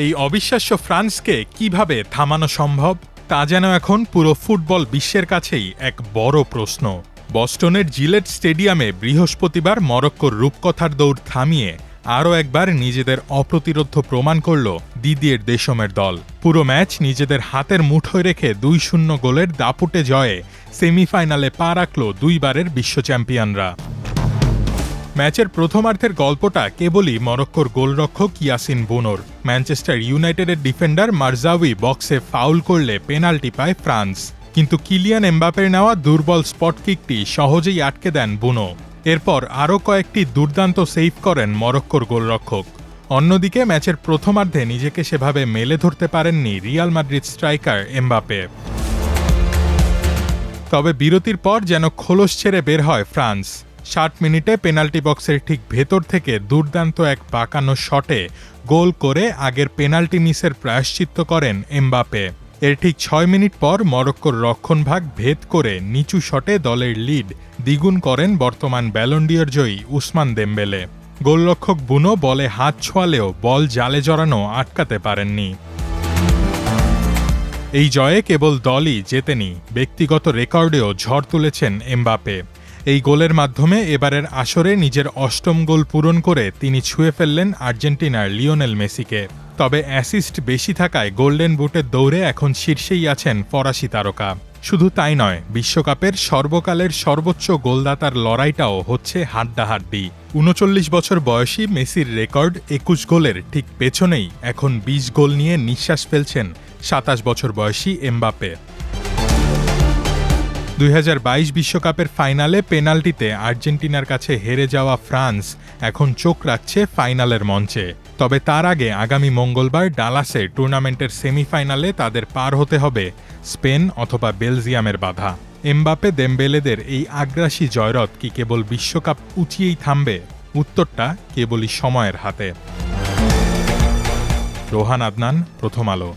এই অবিশ্বাস্য ফ্রান্সকে কিভাবে থামানো সম্ভব তা যেন এখন পুরো ফুটবল বিশ্বের কাছেই এক বড় প্রশ্ন। বস্টনের জিলেট স্টেডিয়ামে বৃহস্পতিবার মরক্কোর রূপকথার দৌড় থামিয়ে আরও একবার নিজেদের অপ্রতিরোধ্য প্রমাণ করল দিদিয়ের দেশমের দল। পুরো ম্যাচ নিজেদের হাতের মুঠোয় রেখে ২-০ গোলের দাপুটে জয়ে সেমিফাইনালে পা রাখল দুইবারের বিশ্ব চ্যাম্পিয়নরা। ম্যাচের প্রথমার্ধের গল্পটা কেবলই মরক্কোর গোলরক্ষক ইয়াসিন বুনোর। ম্যানচেস্টার ইউনাইটেডের ডিফেন্ডার মারজাউই বক্সে ফাউল করলে পেনাল্টি পায় ফ্রান্স, কিন্তু কিলিয়ান এমবাপের নেওয়া দুর্বল স্পট কিকটি সহজেই আটকে দেন বুনো। এরপর আরও কয়েকটি দুর্দান্ত সেভ করেন মরক্কোর গোলরক্ষক। অন্যদিকে ম্যাচের প্রথমার্ধে নিজেকে সেভাবে মেলে ধরতে পারেননি রিয়াল মাদ্রিদ স্ট্রাইকার এমবাপে। তবে বিরতির পর যেন খোলস ছেড়ে বের হয় ফ্রান্স। ৬০ মিনিটে পেনাল্টি বক্সের ঠিক ভেতর থেকে দুর্দান্ত এক বাঁকানো শটে গোল করে আগের পেনাল্টি মিসের প্রায়শ্চিত্ত করেন এমবাপে। এর ঠিক ৬ মিনিট পর মরক্কোর রক্ষণভাগ ভেদ করে নিচু শটে দলের লিড দ্বিগুণ করেন বর্তমান ব্যালন ডি'র জয়ী উসমান দেমবেলে। গোলরক্ষক বুনো বলে হাত ছোঁয়ালেও বল জালে জড়ানো আটকাতে পারেননি। এই জয়ে কেবল দলই জেতেনি, ব্যক্তিগত রেকর্ডেও ঝড় তুলেছেন এমবাপে। এই গোলের মাধ্যমে এবারের আসরে নিজের ৮ম গোল পূরণ করে তিনি ছুঁয়ে ফেললেন আর্জেন্টিনার লিওনেল মেসিকে। তবে অ্যাসিস্ট বেশি থাকায় গোল্ডেন বুটের দৌড়ে এখন শীর্ষেই আছেন ফরাসি তারকা। শুধু তাই নয়, বিশ্বকাপের সর্বকালের সর্বোচ্চ গোলদাতার লড়াইটাও হচ্ছে হাড্ডাহাড্ডি। ৩৯ বছর বয়সী মেসির রেকর্ড ২১ গোলের ঠিক পেছনেই এখন ২০ গোল নিয়ে নিঃশ্বাস ফেলছেন ২৭ বছর বয়সী এমবাপে। ২০২২ বিশ্বকাপের ফাইনালে পেনাল্টিতে আর্জেন্টিনার কাছে হেরে যাওয়া ফ্রান্স এখন চোখ রাখছে ফাইনালের মঞ্চে। তবে তার আগে আগামী মঙ্গলবার ডালাসে টুর্নামেন্টের সেমিফাইনালে তাদের পার হতে হবে স্পেন অথবা বেলজিয়ামের বাধা। এমবাপে দেমবেলেদের এই আগ্রাসী জয়রথ কি কেবল বিশ্বকাপ উঁচিয়েই থামবে? উত্তরটা কেবলই সময়ের হাতে। রোহান আদনান, প্রথম আলো।